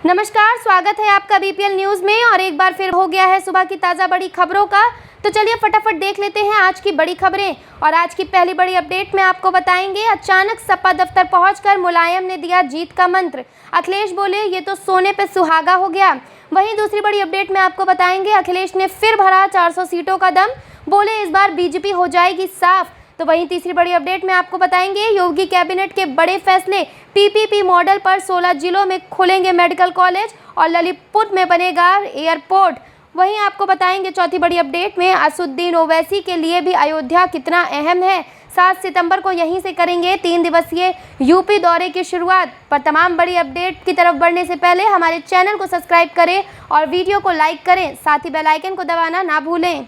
नमस्कार, स्वागत है आपका बीपीएल न्यूज में। और एक बार फिर हो गया है सुबह की ताज़ा बड़ी खबरों का। तो चलिए फटाफट देख लेते हैं आज की बड़ी खबरें। और आज की पहली बड़ी अपडेट में आपको बताएंगे, अचानक सपा दफ्तर पहुंचकर मुलायम ने दिया जीत का मंत्र। अखिलेश बोले ये तो सोने पे सुहागा हो गया। वहीं दूसरी बड़ी अपडेट में आपको बताएंगे, अखिलेश ने फिर भरा 400 सीटों का दम, बोले इस बार बीजेपी हो जाएगी साफ। तो वहीं तीसरी बड़ी अपडेट में आपको बताएंगे, योगी कैबिनेट के बड़े फैसले, पीपीपी मॉडल पर 16 जिलों में खुलेंगे मेडिकल कॉलेज और ललितपुर में बनेगा एयरपोर्ट। वहीं आपको बताएंगे चौथी बड़ी अपडेट में, असुद्दीन ओवैसी के लिए भी अयोध्या कितना अहम है। 7 सितंबर को यहीं से करेंगे 3 दिवसीय यूपी दौरे की शुरुआत। पर तमाम बड़ी अपडेट की तरफ बढ़ने से पहले हमारे चैनल को सब्सक्राइब करें और वीडियो को लाइक करें, साथ ही बेल आइकन को दबाना ना भूलें।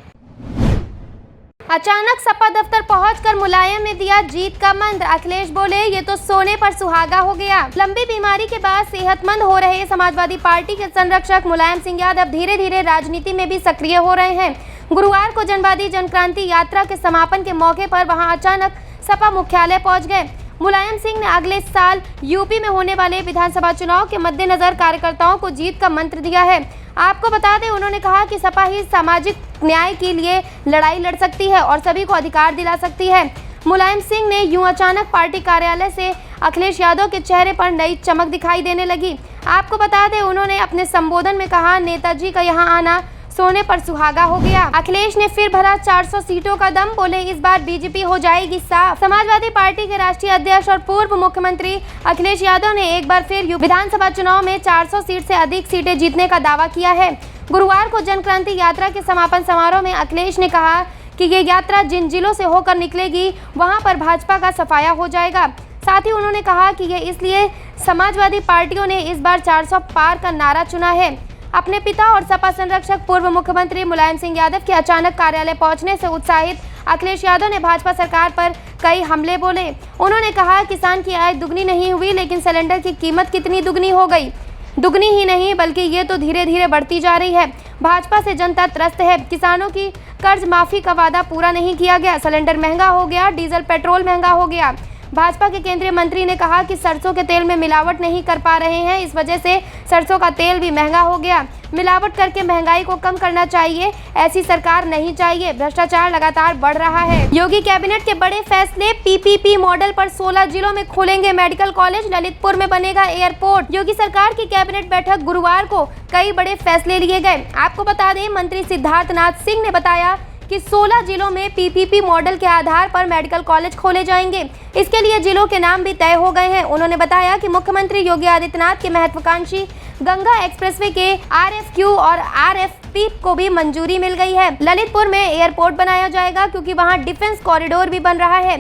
अचानक सपा दफ्तर पहुंचकर मुलायम ने दिया जीत का मंत्र। अखिलेश बोले ये तो सोने पर सुहागा हो गया। लंबी बीमारी के बाद सेहतमंद हो रहे समाजवादी पार्टी के संरक्षक मुलायम सिंह यादव धीरे धीरे राजनीति में भी सक्रिय हो रहे हैं। गुरुवार को जनवादी जनक्रांति यात्रा के समापन के मौके पर वहां अचानक सपा मुख्यालय पहुंच गए। मुलायम सिंह ने अगले साल यूपी में होने वाले विधानसभा चुनाव के मद्देनजर कार्यकर्ताओं को जीत का मंत्र दिया है। आपको बता दें, उन्होंने कहा कि सपा ही सामाजिक न्याय के लिए लड़ाई लड़ सकती है और सभी को अधिकार दिला सकती है। मुलायम सिंह ने यूं अचानक पार्टी कार्यालय से अखिलेश यादव के चेहरे पर नई चमक दिखाई देने लगी। आपको बता दें, उन्होंने अपने संबोधन में कहा, नेताजी का यहाँ आना सोने पर सुहागा हो गया। अखिलेश ने फिर भरा 400 सीटों का दम, बोले इस बार बीजेपी हो जाएगी साफ। समाजवादी पार्टी के राष्ट्रीय अध्यक्ष और पूर्व मुख्यमंत्री अखिलेश यादव ने एक बार फिर विधानसभा चुनाव में 400 सीट से अधिक सीटें जीतने का दावा किया है। गुरुवार को जनक्रांति यात्रा के समापन समारोह में अखिलेश ने कहा कि ये यात्रा जिन जिलों से होकर निकलेगी वहां पर भाजपा का सफाया हो जाएगा। साथ ही उन्होंने कहा कि ये इसलिए समाजवादी पार्टियों ने इस बार 400 पार का नारा चुना है। अपने पिता और सपा संरक्षक पूर्व मुख्यमंत्री मुलायम सिंह यादव के अचानक कार्यालय पहुंचने से उत्साहित अखिलेश यादव ने भाजपा सरकार पर कई हमले बोले। उन्होंने कहा, किसान की आय दुगनी नहीं हुई, लेकिन सिलेंडर की कीमत कितनी दुगनी हो गई। दुगनी ही नहीं बल्कि ये तो धीरे धीरे बढ़ती जा रही है। भाजपा से जनता त्रस्त है। किसानों की कर्ज माफी का वादा पूरा नहीं किया गया, सिलेंडर महंगा हो गया, डीजल पेट्रोल महंगा हो गया। भाजपा के केंद्रीय मंत्री ने कहा कि सरसों के तेल में मिलावट नहीं कर पा रहे हैं, इस वजह से सरसों का तेल भी महंगा हो गया। मिलावट करके महंगाई को कम करना चाहिए, ऐसी सरकार नहीं चाहिए। भ्रष्टाचार लगातार बढ़ रहा है। योगी कैबिनेट के बड़े फैसले, पीपीपी मॉडल पर 16 जिलों में खुलेंगे मेडिकल कॉलेज, ललितपुर में बनेगा एयरपोर्ट। योगी सरकार की कैबिनेट बैठक गुरुवार को कई बड़े फैसले लिए गए। आपको बता दें, मंत्री सिद्धार्थनाथ सिंह ने बताया कि 16 जिलों में पीपीपी मॉडल के आधार पर मेडिकल कॉलेज खोले जाएंगे। इसके लिए जिलों के नाम भी तय हो गए हैं। उन्होंने बताया कि मुख्यमंत्री योगी आदित्यनाथ के महत्वाकांक्षी गंगा एक्सप्रेसवे के आरएफक्यू और आरएफपी को भी मंजूरी मिल गई है। ललितपुर में एयरपोर्ट बनाया जाएगा क्योंकि वहां डिफेंस कॉरिडोर भी बन रहा है।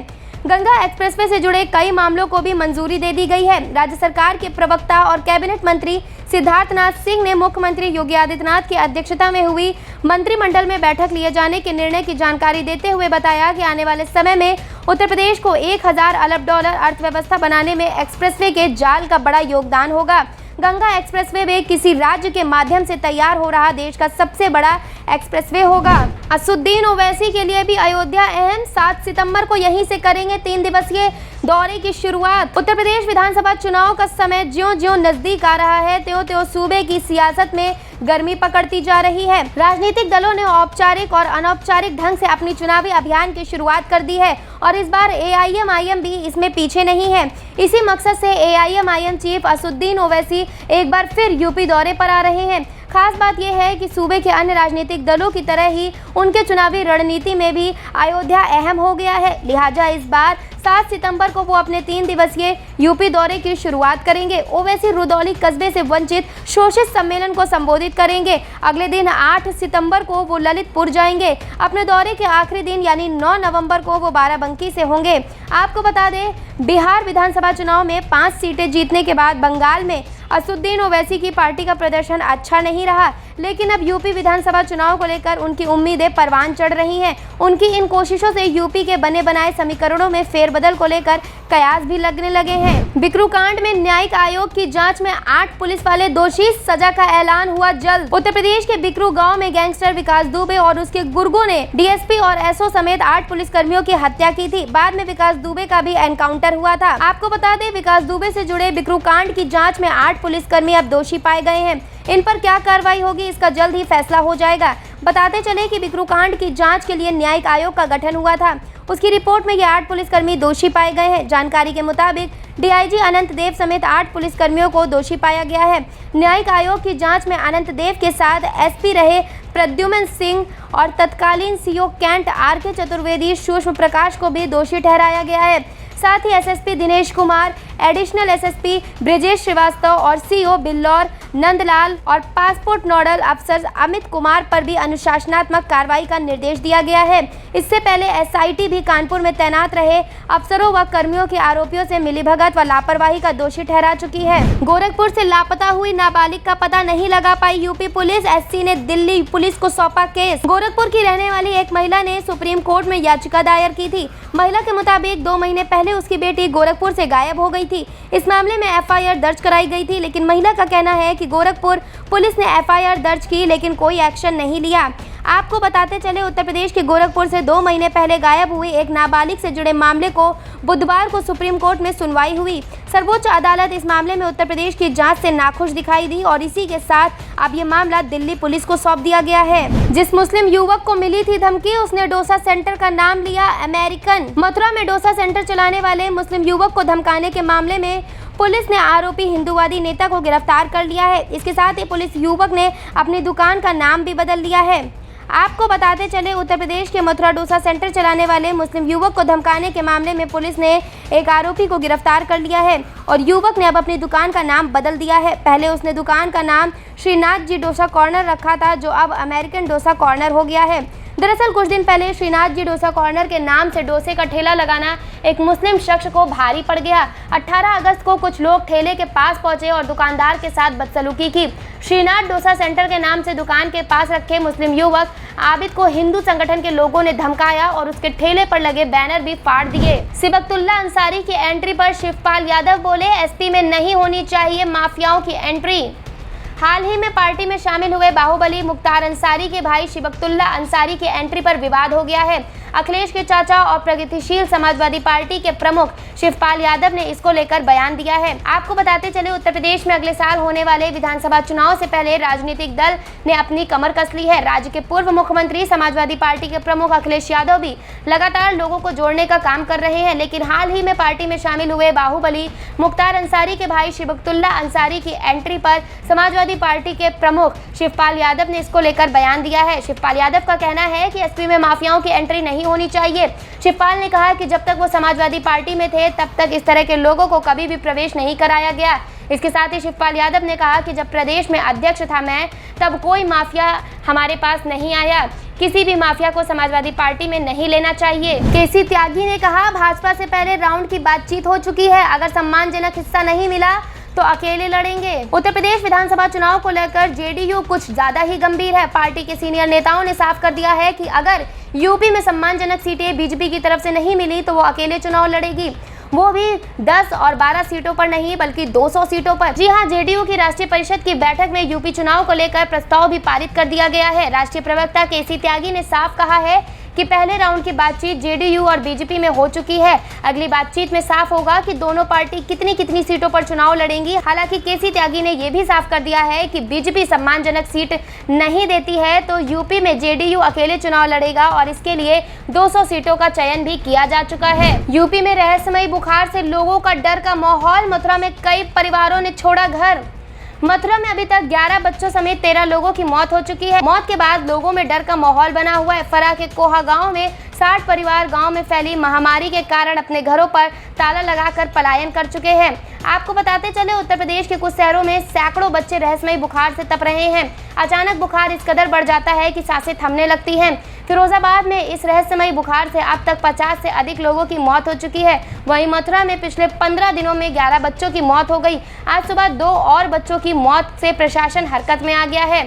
गंगा एक्सप्रेसवे से जुड़े कई मामलों को भी मंजूरी दे दी गई है। राज्य सरकार के प्रवक्ता और कैबिनेट मंत्री सिद्धार्थनाथ सिंह ने मुख्यमंत्री योगी आदित्यनाथ की अध्यक्षता में हुई मंत्रिमंडल में बैठक लिए जाने के निर्णय की जानकारी देते हुए बताया कि आने वाले समय में उत्तर प्रदेश को 1000 अरब डॉलर अर्थव्यवस्था बनाने में एक्सप्रेसवे के जाल का बड़ा योगदान होगा। गंगा एक्सप्रेसवे वे किसी राज्य के माध्यम से तैयार हो रहा देश का सबसे बड़ा एक्सप्रेसवे होगा। असुद्दीन ओवैसी के लिए भी अयोध्या अहम, 7 सितंबर को यहीं से करेंगे 3 दिवसीय दौरे की शुरुआत। उत्तर प्रदेश विधानसभा चुनाव का समय ज्यों-ज्यों नजदीक आ रहा है, त्यों-त्यों सूबे की सियासत में गर्मी पकड़ती जा रही है। राजनीतिक दलों ने औपचारिक और अनौपचारिक ढंग से अपनी चुनावी अभियान की शुरुआत कर दी है और इस बार एआईएमआईएम भी इसमें पीछे नहीं है। इसी मकसद से एआईएमआईएम चीफ असुद्दीन ओवैसी एक बार फिर यूपी दौरे पर आ रहे हैं। खास बात यह है कि सूबे के अन्य राजनीतिक दलों की तरह ही उनके चुनावी रणनीति में भी अयोध्या अहम हो गया है। लिहाजा इस बार 7 सितंबर को वो अपने 3 दिवसीय यूपी दौरे की शुरुआत करेंगे। ओवैसी रुदौली कस्बे से वंचित शोषित सम्मेलन को संबोधित करेंगे। अगले दिन 8 सितंबर को वो ललितपुर जाएंगे। अपने दौरे के आखिरी दिन यानी 9 नवंबर को वो बाराबंकी से होंगे। आपको बता दें, बिहार विधानसभा चुनाव में 5 सीटें जीतने के बाद बंगाल में असुद्दीन ओवैसी की पार्टी का प्रदर्शन अच्छा नहीं रहा। लेकिन अब यूपी विधानसभा चुनाव को लेकर उनकी उम्मीदें परवान चढ़ रही हैं। उनकी इन कोशिशों से यूपी के बने बनाए समीकरणों में फेरबदल को लेकर कयास भी लगने लगे हैं। बिकरू कांड में न्यायिक आयोग की जांच में 8 पुलिस वाले दोषी, सजा का ऐलान हुआ जल्द। उत्तर प्रदेश के बिकरू गांव में गैंगस्टर विकास दुबे और उसके गुर्गों ने डीएसपी और एसओ समेत 8 पुलिसकर्मियों की हत्या की थी। बाद में विकास दुबे का भी एनकाउंटर हुआ था। आपको बता दें, विकास दुबे से जुड़े बिकरू कांड की जांच में 8 पुलिसकर्मी अब दोषी पाए गए हैं। इन पर क्या कार्रवाई होगी, इसका जल्द ही फैसला हो जाएगा। बताते चले कि बिकरू कांड की जांच के लिए न्यायिक आयोग का गठन हुआ था। उसकी रिपोर्ट में ये 8 पुलिसकर्मी दोषी पाए गए हैं। जानकारी के मुताबिक डीआईजी अनंत देव समेत 8 पुलिसकर्मियों को दोषी पाया गया है। न्यायिक आयोग की जांच में अनंत देव के साथ एसपी रहे प्रद्युमन सिंह और तत्कालीन सीओ कैंट आर.के. चतुर्वेदी, सूक्ष्म प्रकाश को भी दोषी ठहराया गया है। साथ ही SSP Dinesh Kumar, additional SSP Brijesh Srivastava और सीओ बिल्लौर नंदलाल और पासपोर्ट नोडल अफसर अमित कुमार पर भी अनुशासनात्मक कार्रवाई का निर्देश दिया गया है। इससे पहले एसआईटी भी कानपुर में तैनात रहे अफसरों व कर्मियों के आरोपियों से मिलीभगत व लापरवाही का दोषी ठहरा चुकी है। गोरखपुर से लापता हुई नाबालिग का पता नहीं लगा पाई यूपी पुलिस, एससी ने दिल्ली पुलिस को सौंपा केस। गोरखपुर की रहने वाली एक महिला ने सुप्रीम कोर्ट में याचिका दायर की थी। महिला के मुताबिक 2 महीने पहले उसकी बेटी गोरखपुर से गायब हो गई थी। इस मामले में एफआईआर दर्ज कराई गई थी, लेकिन महिला का कहना है कि गोरखपुर पुलिस ने एफआईआर दर्ज की लेकिन कोई एक्शन नहीं लिया। आपको बताते चले, उत्तर प्रदेश के गोरखपुर से 2 महीने पहले गायब हुई एक नाबालिग से जुड़े मामले को बुधवार को सुप्रीम कोर्ट में सुनवाई हुई। सर्वोच्च अदालत इस मामले में उत्तर प्रदेश की जांच से नाखुश दिखाई दी और इसी के साथ अब ये मामला दिल्ली पुलिस को सौंप दिया गया है। जिस मुस्लिम युवक को मिली थी धमकी, उसने डोसा सेंटर का नाम लिया अमेरिकन। मथुरा में डोसा सेंटर चलाने वाले मुस्लिम युवक को धमकाने के मामले में पुलिस ने आरोपी हिंदूवादी नेता को गिरफ्तार कर लिया है। इसके साथ ही पुलिस युवक ने अपनी दुकान का नाम भी बदल लिया है। आपको बताते चले, उत्तर प्रदेश के मथुरा डोसा सेंटर चलाने वाले मुस्लिम युवक को धमकाने के मामले में पुलिस ने एक आरोपी को गिरफ्तार कर लिया है और युवक ने अब अपनी दुकान का नाम बदल दिया है। पहले उसने दुकान का नाम श्रीनाथ जी डोसा कॉर्नर रखा था, जो अब अमेरिकन डोसा कॉर्नर हो गया है। दरअसल कुछ दिन पहले श्रीनाथ जी डोसा कॉर्नर के नाम से डोसे का ठेला लगाना एक मुस्लिम शख्स को भारी पड़ गया। 18 अगस्त को कुछ लोग ठेले के पास पहुंचे और दुकानदार के साथ बदसलूकी की। श्रीनाथ डोसा सेंटर के नाम से दुकान के पास रखे मुस्लिम युवक आबिद को हिंदू संगठन के लोगों ने धमकाया और उसके ठेले पर लगे बैनर भी फाड़ दिए। सिबकतुल्ला अंसारी की एंट्री पर शिवपाल यादव बोले, एसपी में नहीं होनी चाहिए माफियाओं की एंट्री। हाल ही में पार्टी में शामिल हुए बाहुबली मुख्तार अंसारी के भाई शिबकतुल्ला अंसारी की एंट्री पर विवाद हो गया है। अखिलेश के चाचा और प्रगतिशील समाजवादी पार्टी के प्रमुख शिवपाल यादव ने इसको लेकर बयान दिया है। आपको बताते चले, उत्तर प्रदेश में अगले साल होने वाले विधानसभा चुनाव से पहले राजनीतिक दल ने अपनी कमर कस ली है। राज्य के पूर्व मुख्यमंत्री समाजवादी पार्टी के प्रमुख अखिलेश यादव भी लगातार लोगों को जोड़ने का काम कर रहे हैं, लेकिन हाल ही में पार्टी में शामिल हुए बाहुबली मुख्तार अंसारी के भाई शिबकतुल्ला अंसारी की एंट्री पर समाजवादी पार्टी के प्रमुख शिवपाल यादव ने इसको लेकर बयान दिया है। शिवपाल यादव का कहना है कि एसपी में माफियाओं की एंट्री नहीं होनी चाहिए। शिवपाल ने कहा कि जब तक वो समाजवादी पार्टी में थे तब तक इस तरह के लोगों को कभी भी प्रवेश नहीं कराया गया। इसके साथ ही शिवपाल यादव ने कहा कि जब प्रदेश में अध्यक्ष था मैं, तब कोई माफिया हमारे पास नहीं आया। किसी भी माफिया को समाजवादी पार्टी में नहीं लेना चाहिए। केसी त्यागी ने कहा, भाजपा से पहले राउंड की बातचीत हो चुकी है, अगर सम्मानजनक हिस्सा नहीं मिला तो अकेले लड़ेंगे। उत्तर प्रदेश विधानसभा चुनाव को लेकर जेडीयू कुछ ज्यादा ही गंभीर है। पार्टी के सीनियर नेताओं ने साफ कर दिया है कि अगर यूपी में सम्मानजनक सीटें बीजेपी की तरफ से नहीं मिली तो वो अकेले चुनाव लड़ेगी, वो भी 10 और 12 सीटों पर नहीं बल्कि 200 सीटों पर। जी हां, जेडीयू की राष्ट्रीय परिषद की बैठक में यूपी चुनाव को लेकर प्रस्ताव भी पारित कर दिया गया है। राष्ट्रीय प्रवक्ता केसी त्यागी ने साफ कहा है कि पहले राउंड की बातचीत जेडीयू और बीजेपी में हो चुकी है। अगली बातचीत में साफ होगा कि दोनों पार्टी कितनी कितनी सीटों पर चुनाव लड़ेंगी। हालांकि केसी त्यागी ने यह भी साफ कर दिया है कि बीजेपी सम्मानजनक सीट नहीं देती है तो यूपी में जेडीयू अकेले चुनाव लड़ेगा और इसके लिए 200 सीटों का चयन भी किया जा चुका है। यूपी में रहस्यमयी बुखार से लोगों का डर का माहौल, मथुरा में कई परिवारों ने छोड़ा घर। मथुरा में अभी तक 11 बच्चों समेत 13 लोगों की मौत हो चुकी है। मौत के बाद लोगों में डर का माहौल बना हुआ है। फरा के कोहा गांव में 60 परिवार गांव में फैली महामारी के कारण अपने घरों पर ताला लगाकर पलायन कर चुके हैं। आपको बताते चले, उत्तर प्रदेश के कुछ शहरों में सैकड़ों बच्चे रहस्यमयी बुखार से तप रहे हैं। अचानक बुखार इस कदर बढ़ जाता है कि सांसें थमने लगती हैं। फिरोजाबाद में इस रहस्यमयी बुखार से अब तक 50 से अधिक लोगों की मौत हो चुकी है। वहीं मथुरा में पिछले 15 दिनों में 11 बच्चों की मौत हो गई। आज सुबह 2 और बच्चों की मौत से प्रशासन हरकत में आ गया है।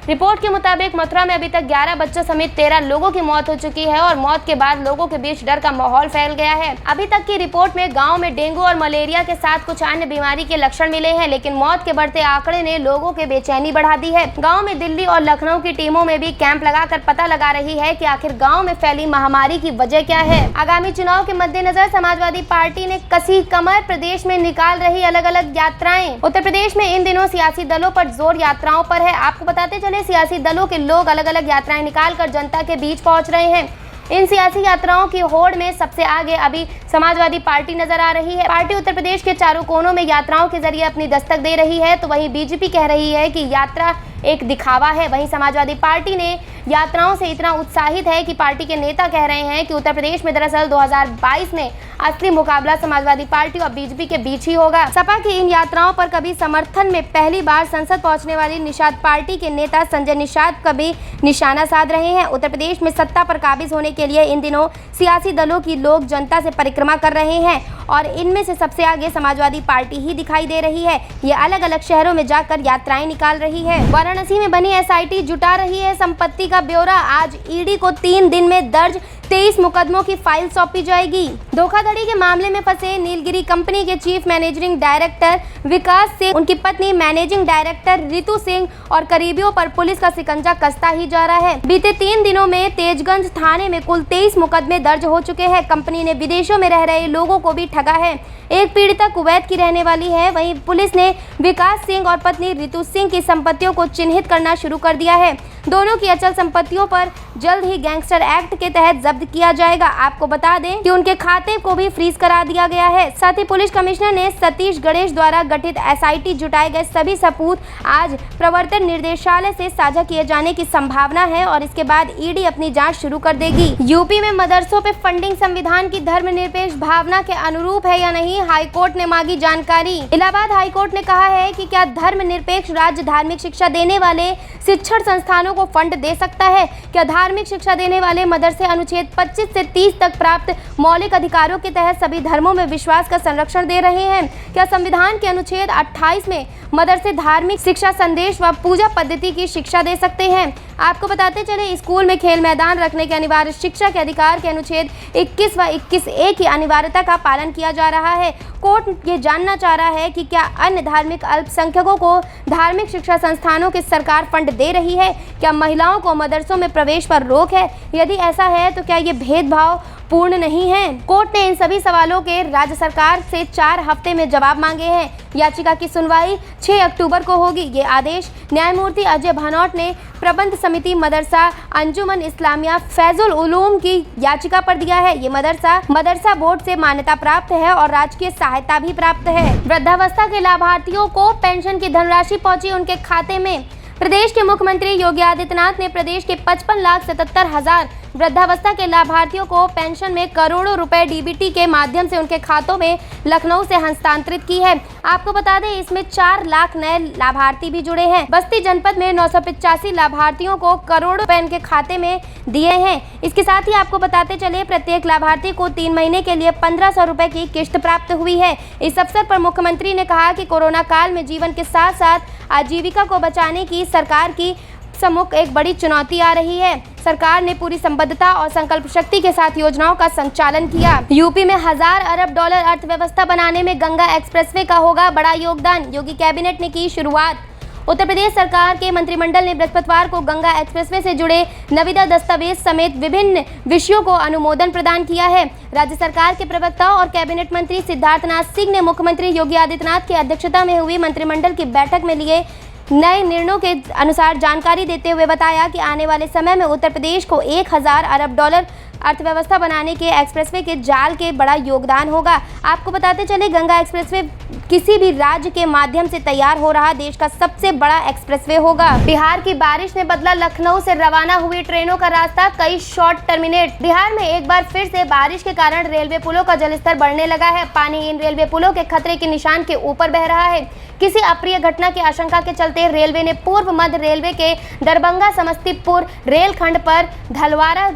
रिपोर्ट के मुताबिक मथुरा में अभी तक 11 बच्चों समेत 13 लोगों की मौत हो चुकी है और मौत के बाद लोगों के बीच डर का माहौल फैल गया है। अभी तक की रिपोर्ट में गांव में डेंगू और मलेरिया के साथ कुछ अन्य बीमारी के लक्षण मिले हैं, लेकिन मौत के बढ़ते आंकड़े ने लोगों के बेचैनी बढ़ा दी है। गाँव में दिल्ली और लखनऊ की टीमों में भी कैंप लगाकर पता लगा रही है कि आखिर गाँव में फैली महामारी की वजह क्या है। आगामी चुनाव के मद्देनजर समाजवादी पार्टी ने कसी कमर प्रदेश में निकाल रही अलग अलग यात्राएं। उत्तर प्रदेश में इन दिनों सियासी दलों पर जोर यात्राओं पर है। आपको बताते चले सियासी दलों के लोग अलग अलग यात्राएं निकालकर जनता के बीच पहुंच रहे हैं। इन सियासी यात्राओं की होड़ में सबसे आगे अभी समाजवादी पार्टी नजर आ रही है। पार्टी उत्तर प्रदेश के चारों कोनों में यात्राओं के जरिए अपनी दस्तक दे रही है, तो वहीं बीजेपी कह रही है कि यात्रा एक दिखावा है। वहीं समाजवादी पार्टी ने यात्राओं से इतना उत्साहित है कि पार्टी के नेता कह रहे हैं कि उत्तर प्रदेश में दरअसल 2022 में असली मुकाबला समाजवादी पार्टी और बीजेपी के बीच ही होगा। सपा की इन यात्राओं पर कभी समर्थन में पहली बार संसद पहुंचने वाली निषाद पार्टी के नेता संजय निषाद कभी निशाना साध रहे हैं। उत्तर प्रदेश में सत्ता पर काबिज होने के लिए इन दिनों सियासी दलों की लोग जनता से परिक्रमा कर रहे हैं और इनमें से सबसे आगे समाजवादी पार्टी ही दिखाई दे रही है। ये अलग अलग शहरों में जाकर यात्राएं निकाल रही है। वाराणसी में बनी एसआईटी जुटा रही है संपत्ति का ब्यौरा। आज ईडी को 3 दिन में दर्ज 23 मुकदमों की फाइल सौंपी जाएगी। धोखाधड़ी के मामले में फंसे नीलगिरी कंपनी के चीफ मैनेजिंग डायरेक्टर विकास सिंह, उनकी पत्नी मैनेजिंग डायरेक्टर रितु सिंह और करीबियों पर पुलिस का शिकंजा कसता ही जा रहा है। बीते 3 दिनों में तेजगंज थाने में कुल 23 मुकदमे दर्ज हो चुके हैं। कंपनी ने विदेशों में रह रहे लोगों को भी ठगा है। एक पीड़िता कुवैत की रहने वाली है। वहीं पुलिस ने विकास सिंह और पत्नी रितु सिंह की संपत्तियों को चिन्हित करना शुरू कर दिया है। दोनों की अचल संपत्तियों पर जल्द ही गैंगस्टर एक्ट के तहत जब्त किया जाएगा। आपको बता दें कि उनके खाते को भी फ्रीज करा दिया गया है। साथ ही पुलिस कमिश्नर ने सतीश गणेश द्वारा गठित एसआईटी जुटाए गए सभी सबूत आज प्रवर्तन निर्देशालय से साझा किए जाने की संभावना है और इसके बाद ईडी अपनी जांच शुरू कर देगी। यूपी में मदरसों पे फंडिंग संविधान की धर्मनिरपेक्ष भावना के अनुरूप है या नहीं, हाईकोर्ट ने मांगी जानकारी। इलाहाबाद हाईकोर्ट ने कहा है कि क्या धर्मनिरपेक्ष राज्य धार्मिक शिक्षा देने वाले शिक्षण संस्थानों को फंड दे सकता है। क्या धार्मिक शिक्षा देने वाले मदरसे अनुच्छेद 25 से 30 तक प्राप्त मौलिक अधिकारों के तहत सभी धर्मों में विश्वास का संरक्षण दे रहे हैं। क्या संविधान के अनुच्छेद 28 में मदरसे धार्मिक शिक्षा, संदेश व पूजा पद्धति की शिक्षा दे सकते हैं। आपको बताते चले स्कूल में खेल मैदान रखने के अनिवार्य शिक्षा के अधिकार के अनुच्छेद 21 व 21A की अनिवार्यता का पालन किया जा रहा है। कोर्ट ये जानना चाह रहा है कि क्या अन्य धार्मिक अल्पसंख्यकों को धार्मिक शिक्षा संस्थानों के सरकार फंड दे रही है। क्या महिलाओं को मदरसों में प्रवेश पर रोक है। यदि ऐसा है तो क्या ये भेदभाव पूर्ण नहीं है। कोर्ट ने इन सभी सवालों के राज्य सरकार से 4 हफ्ते में जवाब मांगे हैं। याचिका की सुनवाई 6 अक्टूबर को होगी। ये आदेश न्यायमूर्ति अजय भानोट ने प्रबंध समिति मदरसा अंजुमन इस्लामिया फैजुल उलूम की याचिका पर दिया है। ये मदरसा बोर्ड से मान्यता प्राप्त है और राजकीय सहायता भी प्राप्त है। वृद्धावस्था के लाभार्थियों को पेंशन की धनराशि पहुंची उनके खाते में। प्रदेश के मुख्यमंत्री योगी आदित्यनाथ ने प्रदेश के 55,77,000 वृद्धावस्था के लाभार्थियों को पेंशन में करोड़ों रुपए डीबीटी के माध्यम से उनके खातों में लखनऊ से हस्तांतरित की है। आपको बता दें इसमें 4 लाख नए लाभार्थी भी जुड़े हैं। बस्ती जनपद में 985 लाभार्थियों को करोड़ों रुपए उनके खाते में दिए हैं। इसके साथ ही आपको बताते चले प्रत्येक लाभार्थी को 3 महीने के लिए 1500 रुपए की किश्त प्राप्त हुई है। इस अवसर पर मुख्यमंत्री ने कहा कि कोरोना काल में जीवन के साथ साथ आजीविका को बचाने की सरकार की सम्मुख एक बड़ी चुनौती आ रही है। सरकार ने पूरी संबद्धता और संकल्प शक्ति के साथ योजनाओं का संचालन किया। यूपी में 1000 अरब डॉलर अर्थव्यवस्था बनाने में गंगा एक्सप्रेसवे का होगा बड़ा योगदान। योगी कैबिनेट ने की शुरुआत। उत्तर प्रदेश सरकार के मंत्रिमंडल ने बृहस्पतिवार को गंगा एक्सप्रेसवे से जुड़े निविदा दस्तावेज समेत विभिन्न विषयों को अनुमोदन प्रदान किया है। राज्य सरकार के प्रवक्ता और कैबिनेट मंत्री सिद्धार्थनाथ सिंह ने मुख्यमंत्री योगी आदित्यनाथ की अध्यक्षता में हुई मंत्रिमंडल की बैठक में लिए नए निर्णयों के अनुसार जानकारी देते हुए बताया कि आने वाले समय में उत्तर प्रदेश को 1000 अरब डॉलर अर्थव्यवस्था बनाने के एक्सप्रेसवे के जाल के बड़ा योगदान होगा। आपको बताते चले गंगा एक्सप्रेसवे किसी भी राज्य के माध्यम से तैयार हो रहा देश का सबसे बड़ा एक्सप्रेसवे होगा। बिहार की बारिश ने बदला लखनऊ से रवाना हुई ट्रेनों का रास्ता, कई शॉर्ट टर्मिनेट। बिहार में एक बार फिर से बारिश के कारण रेलवे पुलों का जलस्तर बढ़ने लगा है। पानी इन रेलवे पुलों के खतरे के निशान के ऊपर बह रहा है। किसी अप्रिय घटना की आशंका के चलते रेलवे ने पूर्व मध्य रेलवे के दरभंगा समस्तीपुर रेलखंड पर धलवारा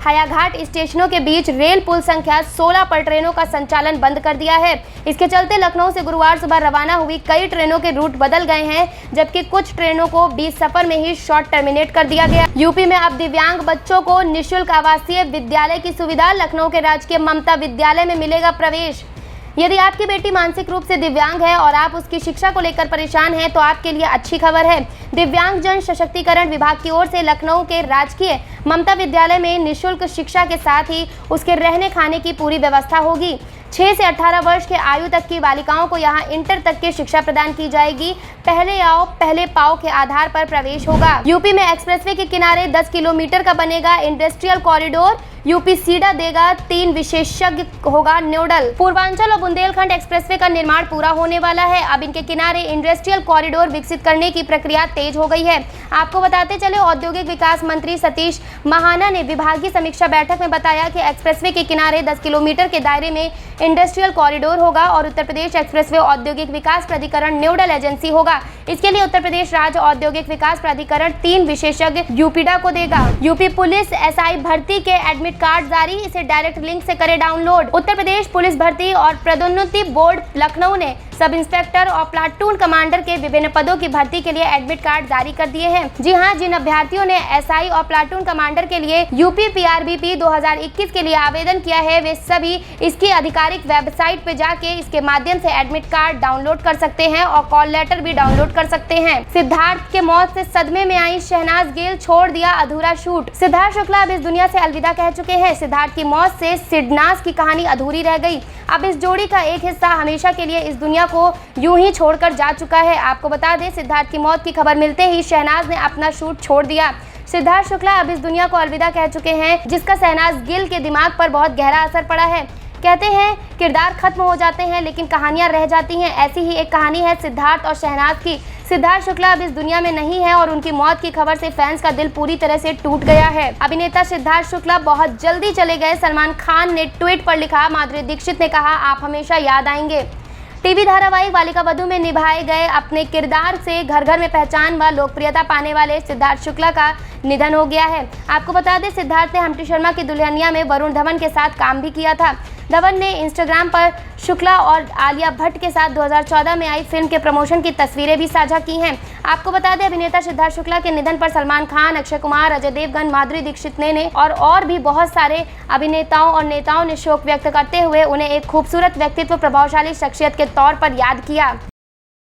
हायाघाट स्टेशनों के बीच रेल पुल संख्या 16 पर ट्रेनों का संचालन बंद कर दिया है। इसके चलते लखनऊ से गुरुवार सुबह रवाना हुई कई ट्रेनों के रूट बदल गए हैं, जबकि कुछ ट्रेनों को बीच सफर में ही शॉर्ट टर्मिनेट कर दिया गया। यूपी में अब दिव्यांग बच्चों को निःशुल्क आवासीय विद्यालय की सुविधा, लखनऊ के राजकीय ममता विद्यालय में मिलेगा प्रवेश। यदि आपकी बेटी मानसिक रूप से दिव्यांग है और आप उसकी शिक्षा को लेकर परेशान हैं, तो आपके लिए अच्छी खबर है। दिव्यांग जन सशक्तिकरण विभाग की ओर से लखनऊ के राजकीय ममता विद्यालय में निःशुल्क शिक्षा के साथ ही उसके रहने खाने की पूरी व्यवस्था होगी। 6 से 18 वर्ष के आयु तक की बालिकाओं को यहां इंटर तक की शिक्षा प्रदान की जाएगी। पहले आओ पहले पाओ के आधार पर प्रवेश होगा। यूपी में एक्सप्रेसवे के किनारे 10 किलोमीटर का बनेगा इंडस्ट्रियल कॉरिडोर। यूपी सीडा देगा 3 विशेषज्ञ होगा नोडल। पूर्वांचल और बुंदेलखंड एक्सप्रेसवे का निर्माण पूरा होने वाला है। अब इनके किनारे इंडस्ट्रियल कॉरिडोर विकसित करने की प्रक्रिया तेज हो गई है। आपको बताते चले, औद्योगिक विकास मंत्री सतीश महाना ने विभागीय समीक्षा बैठक में बताया कि एक्सप्रेसवे के किनारे 10 किलोमीटर के दायरे में इंडस्ट्रियल कॉरिडोर होगा और उत्तर प्रदेश एक्सप्रेसवे औद्योगिक विकास प्राधिकरण नोडल एजेंसी होगा। इसके लिए उत्तर प्रदेश राज्य औद्योगिक विकास प्राधिकरण 3 विशेषज्ञ यूपीडा को देगा। यूपी पुलिस एसआई भर्ती के एडमिट कार्ड जारी, इसे डायरेक्ट लिंक से करें डाउनलोड। उत्तर प्रदेश पुलिस भर्ती और पदोन्नति बोर्ड लखनऊ ने सब इंस्पेक्टर और प्लाटून कमांडर के विभिन्न पदों की भर्ती के लिए एडमिट कार्ड जारी कर दिए हैं। जी हां, जिन अभ्यर्थियों ने एसआई और प्लाटून कमांडर के लिए यूपी पीआरबीपी 2021 के लिए आवेदन किया है, वे सभी इसकी आधिकारिक वेबसाइट पे जाके इसके माध्यम से एडमिट कार्ड डाउनलोड कर सकते हैं और कॉल लेटर भी डाउनलोड कर सकते हैं। सिद्धार्थ के मौत से सदमे में आई शहनाज गिल, छोड़ दिया अधूरा शूट। सिद्धार्थ शुक्ला अब इस दुनिया से अलविदा कह चुके हैं। सिद्धार्थ की मौत से सिडनाज की कहानी अधूरी रह गई। अब इस जोड़ी का एक हिस्सा हमेशा के लिए इस दुनिया को यूं ही छोड़कर जा चुका है। आपको बता दें, सिद्धार्थ की मौत की खबर मिलते ही शहनाज ने अपना शूट छोड़ दिया। सिद्धार्थ शुक्ला अब इस दुनिया को अलविदा कह चुके हैं, जिसका शहनाज गिल के दिमाग पर बहुत गहरा असर पड़ा है। कहते हैं किरदार खत्म हो जाते हैं लेकिन कहानियां रह जाती हैं। ऐसी ही एक कहानी है सिद्धार्थ और शहनाज की। सिद्धार्थ शुक्ला अब इस दुनिया में नहीं है और उनकी मौत की खबर से फैंस का दिल पूरी तरह से टूट गया है। अभिनेता सिद्धार्थ शुक्ला बहुत जल्दी चले गए। सलमान खान ने ट्वीट पर लिखा, माधुरी दीक्षित ने कहा, आप हमेशा याद आएंगे। टीवी धारावाहिक बालिका वधू में निभाए गए अपने किरदार से घर घर में पहचान व लोकप्रियता पाने वाले सिद्धार्थ शुक्ला का निधन हो गया है। आपको बता दें, सिद्धार्थ ने हम्प्टी शर्मा की दुल्हनिया में वरुण धवन के साथ काम भी किया था। धवन ने इंस्टाग्राम पर शुक्ला और आलिया भट्ट के साथ 2014 में आई फिल्म के प्रमोशन की तस्वीरें भी साझा की हैं। आपको बता दें, अभिनेता सिद्धार्थ शुक्ला के निधन पर सलमान खान, अक्षय कुमार, अजय देवगन, माधुरी दीक्षित ने और भी बहुत सारे अभिनेताओं और नेताओं ने शोक व्यक्त करते हुए उन्हें एक खूबसूरत व्यक्तित्व, प्रभावशाली शख्सियत के तौर पर याद किया।